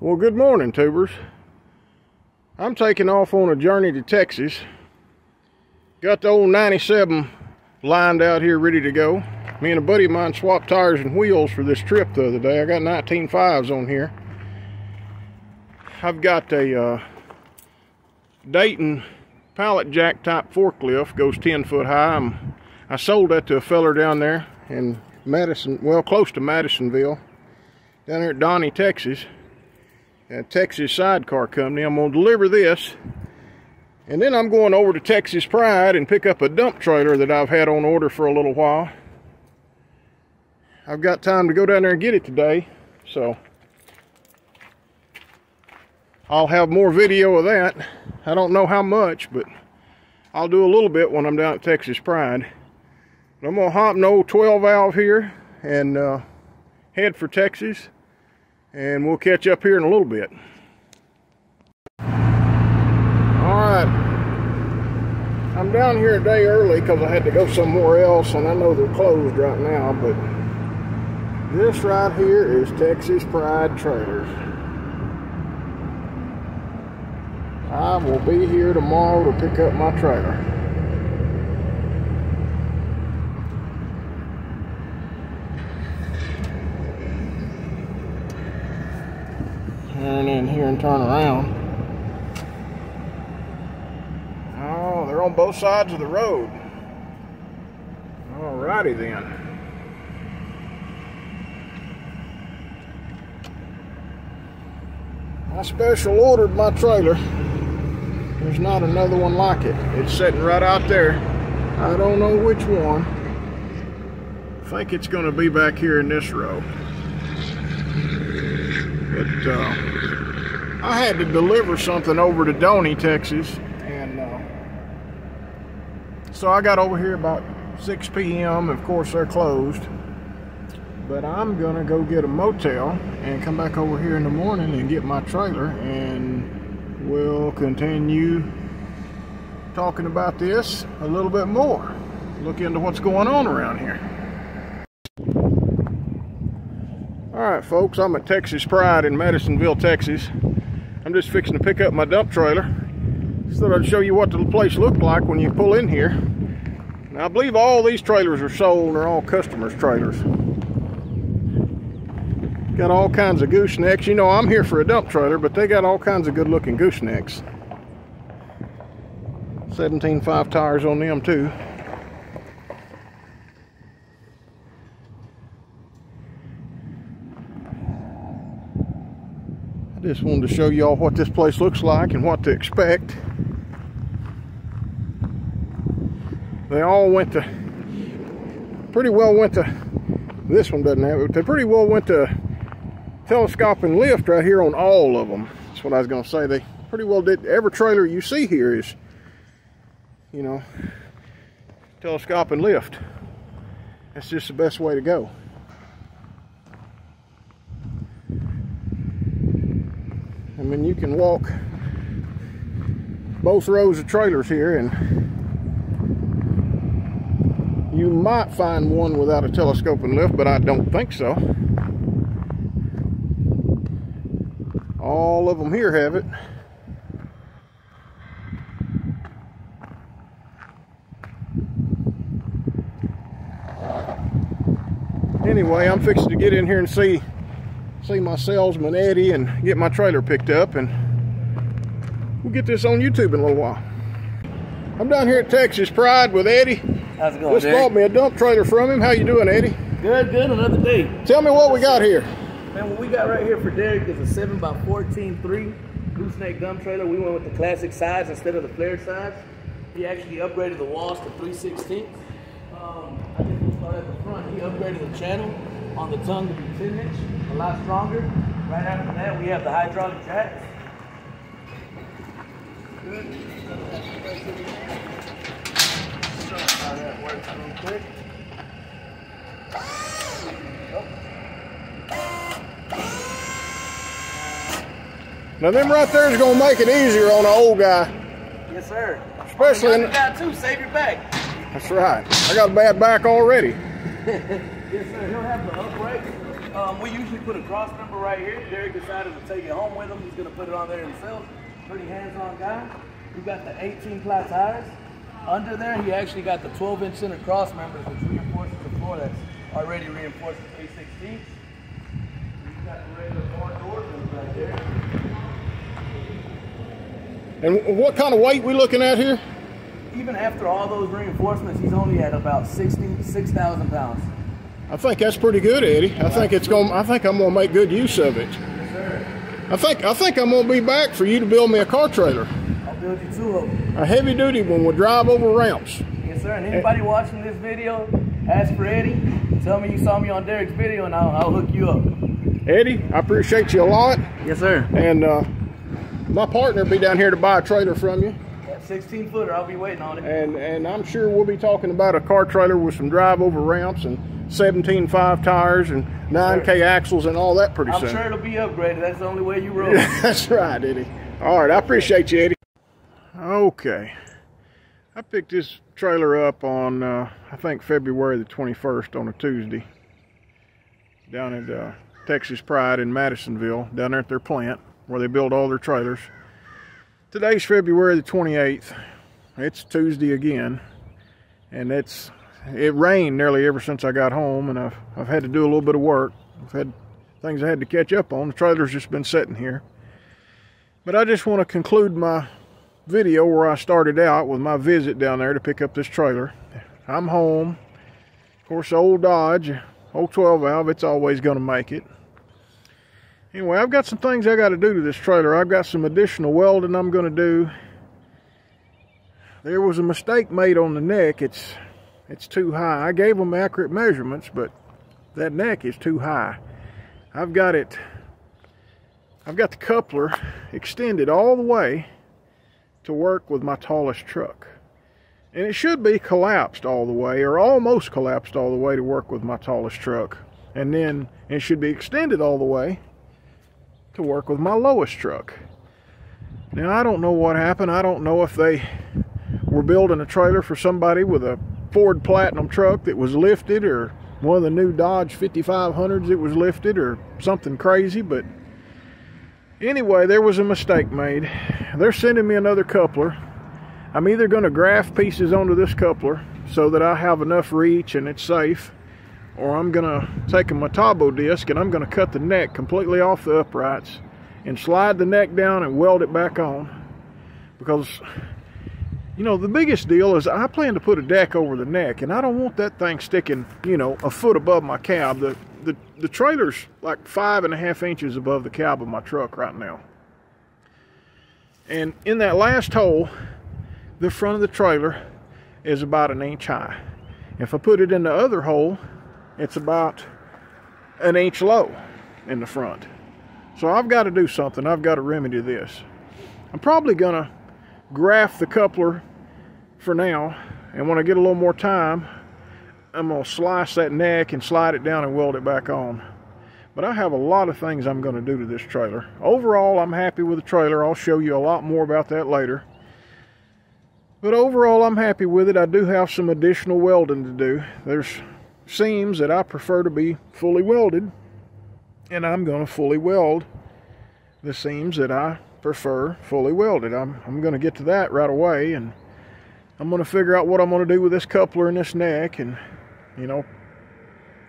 Well, good morning, tubers. I'm taking off on a journey to Texas. Got the old 97 lined out here ready to go. Me and a buddy of mine swapped tires and wheels for this trip the other day. I got 19.5s on here. I've got a Dayton pallet jack type forklift, goes 10 foot high. I sold that to a feller down there in Madison, well, close to Madisonville, down there at Donnie, Texas, at Texas Sidecar Company. I'm going to deliver this, and then I'm going over to Texas Pride and pick up a dump trailer that I've had on order for a little while. I've got time to go down there and get it today, so I'll have more video of that. I don't know how much, but I'll do a little bit when I'm down at Texas Pride. But I'm going to hop an old 12 valve here and head for Texas, and we'll catch up here in a little bit. Alright, I'm down here a day early because I had to go somewhere else, and I know they're closed right now, but this right here is Texas Pride Trailers. I will be here tomorrow to pick up my trailer. Turn in here and turn around. Oh, they're on both sides of the road. Alrighty then. I special ordered my trailer. There's not another one like it. It's sitting right out there. I don't know which one. I think it's going to be back here in this row. But I had to deliver something over to Donnie, Texas, and so I got over here about 6 p.m. Of course, they're closed. But I'm gonna go get a motel and come back over here in the morning and get my trailer, and we'll continue talking about this a little bit more. Look into what's going on around here. Alright folks, I'm at Texas Pride in Madisonville, Texas. I'm just fixing to pick up my dump trailer. Just thought I'd show you what the place looked like when you pull in here. Now I believe all these trailers are sold. They're all customers' trailers. Got all kinds of goosenecks. You know, I'm here for a dump trailer, but they got all kinds of good looking goosenecks. 17.5 tires on them too. I just wanted to show y'all what this place looks like and what to expect. They all went to, pretty well went to, this one doesn't have it, they pretty well went to telescoping lift right here on all of them. That's what I was going to say. They pretty well did. Every trailer you see here is, you know, telescoping lift. That's just the best way to go. I mean, you can walk both rows of trailers here and you might find one without a telescoping lift, but I don't think so. All of them here have it. Anyway, I'm fixing to get in here and see my salesman Eddie and get my trailer picked up, and we'll get this on YouTube in a little while. I'm down here at Texas Pride with Eddie. How's it going, Just bought me a dump trailer from him. How you doing, Eddie? Good, another day. Tell me what we got here. Man, what we got right here for Derek is a 7x14 3 gooseneck dump trailer. We went with the classic size instead of the flared size. He actually upgraded the walls to 3/16. I think we'll start at the front. He upgraded the channel on the tongue to be 10-inch, a lot stronger. Right after that, we have the hydraulic jack. Good. Show how that works real quick. Now them right there is going to make it easier on an old guy. Yes, sir. Especially in... You got too, save your back. That's right. I got a bad back already. Yes, sir. He'll have the upright We usually put a cross member right here. Derek decided to take it home with him. He's going to put it on there himself. Pretty hands-on guy. We got the 18-ply tires. Under there, he actually got the 12-inch center cross members, which reinforces the floor. That's already reinforced with 3/16. He's got the regular barn doors right there. And what kind of weight we looking at here? Even after all those reinforcements, he's only at about 6,000 pounds. I think that's pretty good, Eddie. I think I'm gonna make good use of it. Yes, sir. I think I'm gonna be back for you to build me a car trailer. I'll build you two of them. A heavy duty one will drive over ramps. Yes, sir. And anybody watching this video, ask for Eddie. Tell me you saw me on Derek's video, and I'll hook you up. Eddie, I appreciate you a lot. Yes, sir. And my partner will be down here to buy a trailer from you. 16-footer, I'll be waiting on it. And I'm sure we'll be talking about a car trailer with some drive over ramps and 17.5 tires and 9K axles and all that pretty soon. I'm sure it'll be upgraded. That's the only way you roll. That's right, Eddie. All right, I appreciate you, Eddie. Okay. I picked this trailer up on, I think, February the 21st on a Tuesday down at Texas Pride in Madisonville, down there at their plant where they build all their trailers. Today's February the 28th. It's Tuesday again, and it rained nearly ever since I got home, and I've had to do a little bit of work. I've had things I had to catch up on. The trailer's just been sitting here. But I just want to conclude my video where I started out with my visit down there to pick up this trailer. I'm home. Of course, old Dodge, old 12 valve, it's always going to make it. Anyway, I've got some things I got to do to this trailer. I've got some additional welding I'm going to do. There was a mistake made on the neck. It's too high. I gave them accurate measurements, but that neck is too high. I've got the coupler extended all the way to work with my tallest truck. And it should be collapsed all the way, or almost collapsed all the way to work with my tallest truck. And then it should be extended all the way to work with my lowest truck. Now, I don't know what happened. I don't know if they were building a trailer for somebody with a Ford Platinum truck that was lifted, or one of the new Dodge 5500s that was lifted, or something crazy. But anyway, there was a mistake made. They're sending me another coupler. I'm either going to graft pieces onto this coupler so that I have enough reach and it's safe, or I'm going to take a Metabo disc and I'm going to cut the neck completely off the uprights and slide the neck down and weld it back on. Because, you know, the biggest deal is I plan to put a deck over the neck, and I don't want that thing sticking, you know, a foot above my cab. The trailer's like 5.5 inches above the cab of my truck right now. And in that last hole, the front of the trailer is about 1 inch high. If I put it in the other hole, it's about 1 inch low in the front. So I've got to do something. I've got to remedy this. I'm probably going to graft the coupler for now, and when I get a little more time, I'm going to slice that neck and slide it down and weld it back on. But I have a lot of things I'm going to do to this trailer. Overall, I'm happy with the trailer. I'll show you a lot more about that later. But overall, I'm happy with it. I do have some additional welding to do. There's seams that I prefer to be fully welded, and I'm going to fully weld the seams that I prefer fully welded. I'm going to get to that right away, and I'm going to figure out what I'm going to do with this coupler and this neck, and, you know,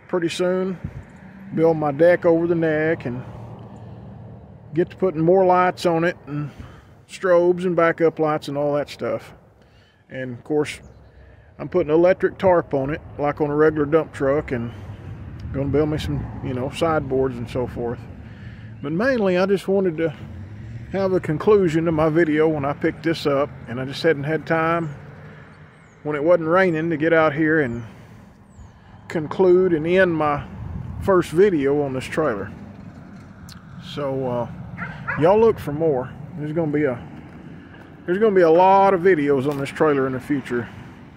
pretty soon build my deck over the neck and get to putting more lights on it, and strobes and backup lights and all that stuff. And of course, I'm putting electric tarp on it like on a regular dump truck, and going to build me some, you know, sideboards and so forth. But mainly I just wanted to have a conclusion to my video when I picked this up, and I just hadn't had time when it wasn't raining to get out here and conclude and end my first video on this trailer. So y'all look for more. There's going to be a lot of videos on this trailer in the future.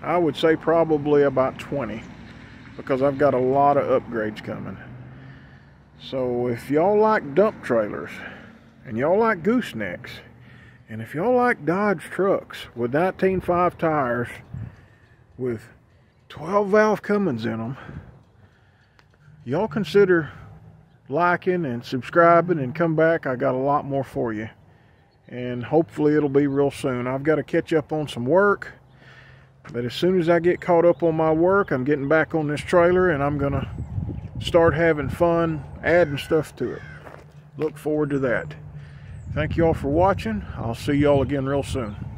I would say probably about 20, because I've got a lot of upgrades coming. So if y'all like dump trailers, and y'all like goosenecks, and if y'all like Dodge trucks with 19.5 tires with 12 valve Cummins in them, y'all consider liking and subscribing and come back. I got a lot more for you. And hopefully it'll be real soon. I've got to catch up on some work. But as soon as I get caught up on my work, I'm getting back on this trailer and I'm going to start having fun adding stuff to it. Look forward to that. Thank you all for watching. I'll see you all again real soon.